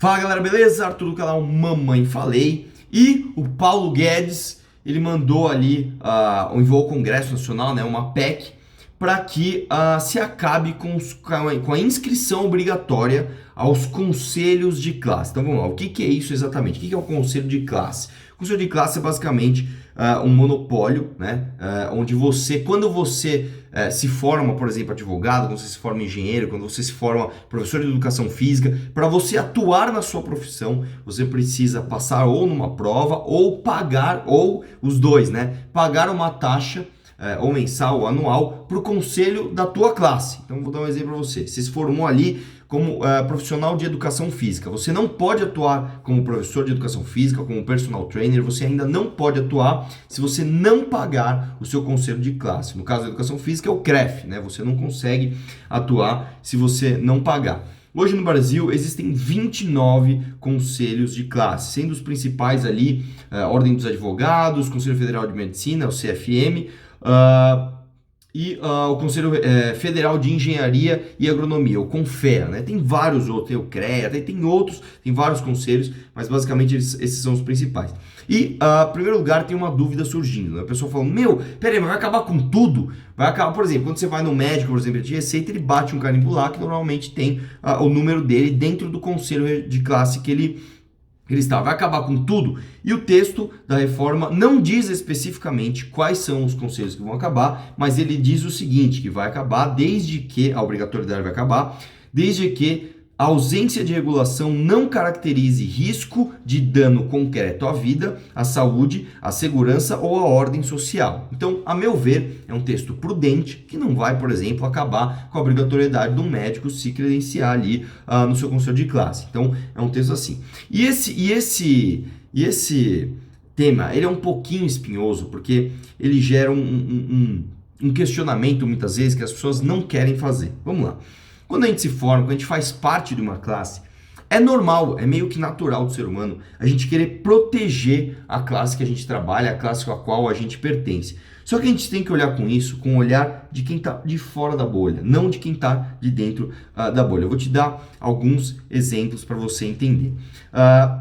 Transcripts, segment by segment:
Fala galera, beleza? Arthur do canal Mamãe Falei. E o Paulo Guedes, ele mandou ali, enviou ao Congresso Nacional, né, uma PEC, para que se acabe com a inscrição obrigatória aos conselhos de classe. Então vamos lá, o que é isso exatamente? O que é o conselho de classe? O conselho de classe é basicamente um monopólio, né? Onde quando você se forma, por exemplo, advogado, quando você se forma engenheiro, quando você se forma professor de educação física, para você atuar na sua profissão, você precisa passar ou numa prova ou pagar, ou os dois, né? Pagar uma taxa ou mensal ou anual para o conselho da tua classe. Então vou dar um exemplo para você. Você se formou ali como profissional de educação física. Você não pode atuar como professor de educação física, como personal trainer. Você ainda não pode atuar se você não pagar o seu conselho de classe. No caso da educação física é o CREF, né? Você não consegue atuar se você não pagar. Hoje no Brasil existem 29 conselhos de classe, sendo os principais ali Ordem dos Advogados, Conselho Federal de Medicina, o CFM, e o Conselho Federal de Engenharia e Agronomia, o CONFEA, né? Tem vários outros, tem o CREA, tem outros, tem vários conselhos, mas basicamente esses são os principais. E, em primeiro lugar, tem uma dúvida surgindo, né? A pessoa falando, peraí, mas vai acabar com tudo? Vai acabar, por exemplo, quando você vai no médico, por exemplo, de receita, ele bate um carimbo lá que normalmente tem o número dele dentro do conselho de classe que ele está. Vai acabar com tudo? E o texto da reforma não diz especificamente quais são os conselhos que vão acabar, mas ele diz o seguinte, que vai acabar desde que, a obrigatoriedade vai acabar, desde que a ausência de regulação não caracterize risco de dano concreto à vida, à saúde, à segurança ou à ordem social. Então, a meu ver, é um texto prudente que não vai, por exemplo, acabar com a obrigatoriedade do médico se credenciar ali no seu conselho de classe. Então, é um texto assim. E esse tema, ele é um pouquinho espinhoso, porque ele gera um questionamento, muitas vezes, que as pessoas não querem fazer. Vamos lá. Quando a gente se forma, quando a gente faz parte de uma classe, é normal, é meio que natural do ser humano a gente querer proteger a classe que a gente trabalha, a classe com a qual a gente pertence. Só que a gente tem que olhar com isso, com o olhar de quem está de fora da bolha, não de quem está de dentro da bolha. Eu vou te dar alguns exemplos para você entender.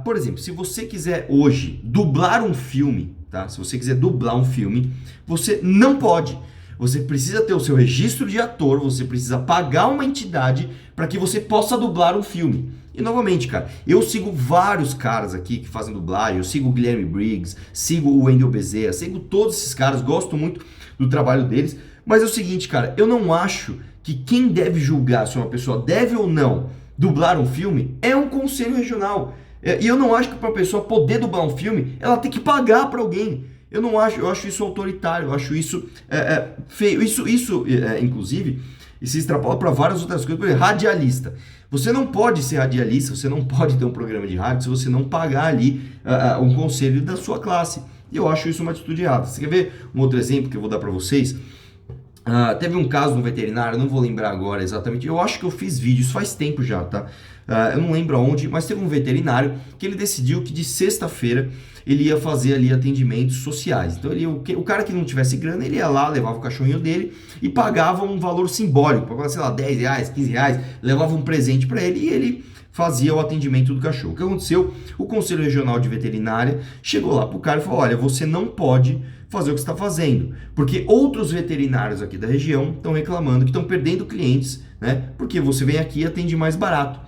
Por exemplo, se você quiser hoje dublar um filme, tá? Se você quiser dublar um filme, você não pode. Você precisa ter o seu registro de ator, você precisa pagar uma entidade para que você possa dublar um filme. E novamente, cara, eu sigo vários caras aqui que fazem dublagem, eu sigo o Guilherme Briggs, sigo o Wendel Bezerra, sigo todos esses caras, gosto muito do trabalho deles, mas é o seguinte, cara, eu não acho que quem deve julgar se uma pessoa deve ou não dublar um filme é um conselho regional. E eu não acho que para uma pessoa poder dublar um filme, ela tem que pagar para alguém. Eu acho isso autoritário, eu acho isso feio. Isso inclusive, se extrapola para várias outras coisas. Por exemplo, radialista. Você não pode ser radialista, você não pode ter um programa de rádio se você não pagar ali um conselho da sua classe. E eu acho isso uma atitude errada. Você quer ver um outro exemplo que eu vou dar para vocês? Teve um caso no veterinário, não vou lembrar agora exatamente, eu acho que eu fiz vídeo, isso faz tempo já, tá? Eu não lembro aonde, mas teve um veterinário que ele decidiu que de sexta-feira ele ia fazer ali atendimentos sociais. Então o cara que não tivesse grana, ele ia lá, levava o cachorrinho dele e pagava um valor simbólico, pagava, sei lá, 10 reais, 15 reais, levava um presente para ele e ele fazia o atendimento do cachorro. O que aconteceu? O Conselho Regional de Veterinária chegou lá pro cara e falou, olha, você não pode fazer o que você está fazendo, porque outros veterinários aqui da região estão reclamando que estão perdendo clientes, né? Porque você vem aqui e atende mais barato.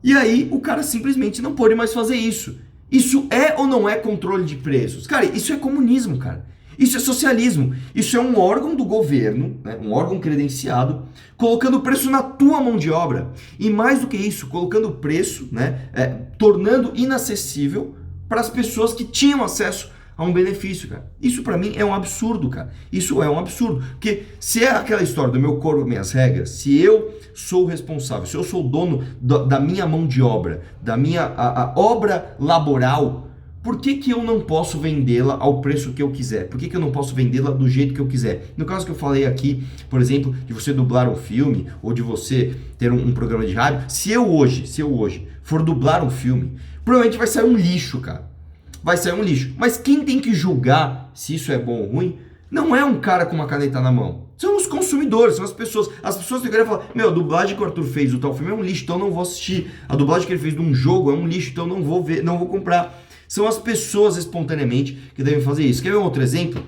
E aí o cara simplesmente não pode mais fazer isso. Isso é ou não é controle de preços? Cara, isso é comunismo, cara. Isso é socialismo. Isso é um órgão do governo, né? Um órgão credenciado, colocando preço na tua mão de obra. E mais do que isso, colocando preço, né? Tornando inacessível para as pessoas que tinham acesso a um benefício, cara. Isso pra mim é um absurdo, cara. Isso é um absurdo. Porque se é aquela história do meu corpo, minhas regras, se eu sou o responsável, se eu sou o dono da minha mão de obra, da minha a obra laboral, por que eu não posso vendê-la ao preço que eu quiser? Por que eu não posso vendê-la do jeito que eu quiser? No caso que eu falei aqui, por exemplo, de você dublar um filme ou de você ter um programa de rádio, se eu hoje for dublar um filme, provavelmente vai sair um lixo, cara. Vai sair um lixo. Mas quem tem que julgar se isso é bom ou ruim não é um cara com uma caneta na mão. São os consumidores, são as pessoas. As pessoas que querem falar, meu, a dublagem que o Arthur fez do tal filme é um lixo, então eu não vou assistir. A dublagem que ele fez de um jogo é um lixo, então eu não vou ver, não vou comprar. São as pessoas espontaneamente que devem fazer isso. Quer ver um outro exemplo?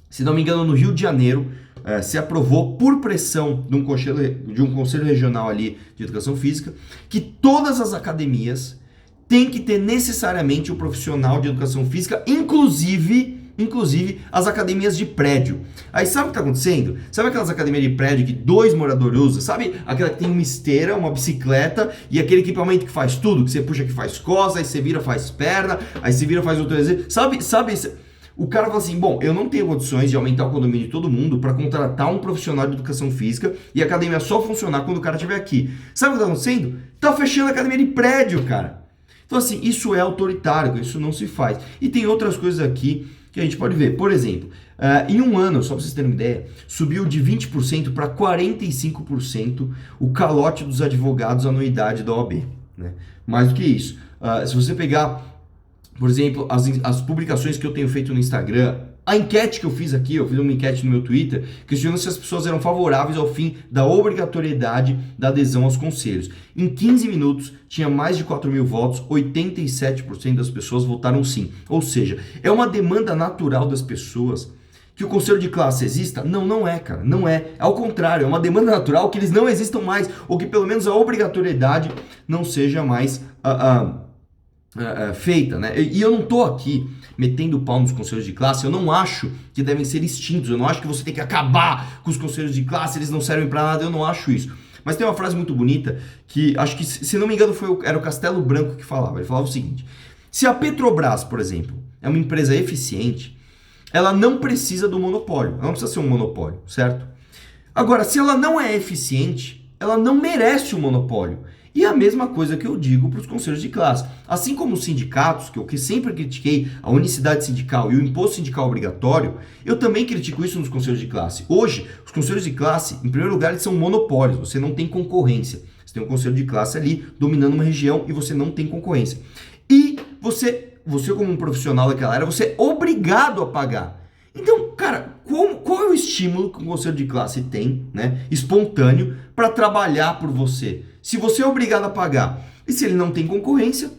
Se não me engano, no Rio de Janeiro, se aprovou por pressão de um conselho regional ali de educação física, que todas as academias têm que ter necessariamente um profissional de educação física, inclusive as academias de prédio. Aí sabe o que está acontecendo? Sabe aquelas academias de prédio que 2 moradores usam? Sabe aquela que tem uma esteira, uma bicicleta e aquele equipamento que faz tudo? Que você puxa que faz costas, aí você vira faz perna, aí você vira faz outro exercício. Sabe o cara fala assim, bom, eu não tenho condições de aumentar o condomínio de todo mundo para contratar um profissional de educação física e a academia só funcionar quando o cara estiver aqui. Sabe o que está acontecendo? Tá fechando a academia de prédio, cara. Então assim, isso é autoritário, isso não se faz. E tem outras coisas aqui que a gente pode ver. Por exemplo, em um ano, só para vocês terem uma ideia, subiu de 20% para 45% o calote dos advogados anuidade da OAB. Né? Mais do que isso. Se você pegar, por exemplo, as publicações que eu tenho feito no Instagram, a enquete que eu fiz aqui, eu fiz uma enquete no meu Twitter, questionando se as pessoas eram favoráveis ao fim da obrigatoriedade da adesão aos conselhos. Em 15 minutos, tinha mais de 4 mil votos, 87% das pessoas votaram sim. Ou seja, é uma demanda natural das pessoas que o conselho de classe exista? Não, não é, cara, não é. Ao contrário, é uma demanda natural que eles não existam mais, ou que pelo menos a obrigatoriedade não seja mais feita, né? E eu não tô aqui metendo pau nos conselhos de classe, eu não acho que devem ser extintos, eu não acho que você tem que acabar com os conselhos de classe, eles não servem para nada, eu não acho isso. Mas tem uma frase muito bonita que, acho que, se não me engano, era o Castelo Branco que falava. Ele falava o seguinte: se a Petrobras, por exemplo, é uma empresa eficiente, ela não precisa do monopólio, ela não precisa ser um monopólio, certo? Agora, se ela não é eficiente, ela não merece um monopólio. E a mesma coisa que eu digo para os conselhos de classe. Assim como os sindicatos, que eu sempre critiquei a unicidade sindical e o imposto sindical obrigatório, eu também critico isso nos conselhos de classe. Hoje, os conselhos de classe, em primeiro lugar, eles são monopólios, você não tem concorrência. Você tem um conselho de classe ali dominando uma região e você não tem concorrência. E você como um profissional daquela área, você é obrigado a pagar. Então, cara, qual é o estímulo que um conselho de classe tem, né, espontâneo, para trabalhar por você? Se você é obrigado a pagar e se ele não tem concorrência,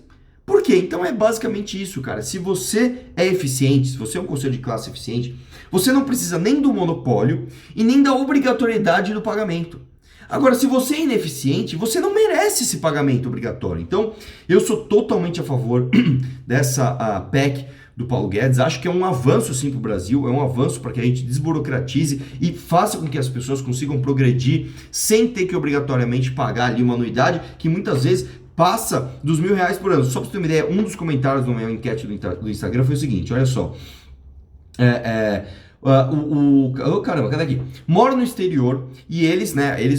por quê? Então é basicamente isso, cara. Se você é eficiente, se você é um conselho de classe eficiente, você não precisa nem do monopólio e nem da obrigatoriedade do pagamento. Agora, se você é ineficiente, você não merece esse pagamento obrigatório. Então, eu sou totalmente a favor dessa PEC do Paulo Guedes. Acho que é um avanço sim para o Brasil, é um avanço para que a gente desburocratize e faça com que as pessoas consigam progredir sem ter que obrigatoriamente pagar ali uma anuidade que muitas vezes passa dos R$1.000 por ano. Só para você ter uma ideia, um dos comentários na minha enquete do Instagram foi o seguinte, olha só. Caramba, cadê aqui? Moro no exterior e eles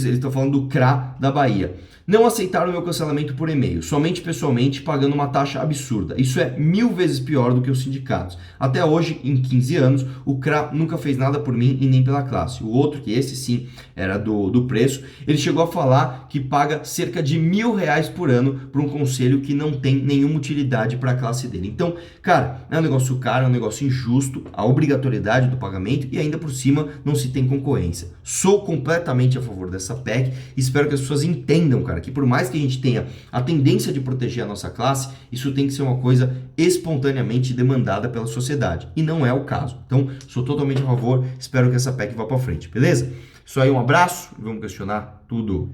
estão falando do CRA da Bahia. Não aceitaram meu cancelamento por e-mail, somente pessoalmente, pagando uma taxa absurda. Isso é 1000 vezes pior do que os sindicatos. Até hoje, em 15 anos, o CRA nunca fez nada por mim e nem pela classe. O outro, que esse sim era do preço, ele chegou a falar que paga cerca de R$1.000 por ano para um conselho que não tem nenhuma utilidade para a classe dele. Então, cara, é um negócio caro, é um negócio injusto, a obrigatoriedade do pagamento e ainda por cima não se tem concorrência. Sou completamente a favor dessa PEC e espero que as pessoas entendam, cara, que por mais que a gente tenha a tendência de proteger a nossa classe, isso tem que ser uma coisa espontaneamente demandada pela sociedade. E não é o caso. Então, sou totalmente a favor, espero que essa PEC vá para frente, beleza? Isso aí, um abraço e vamos questionar tudo.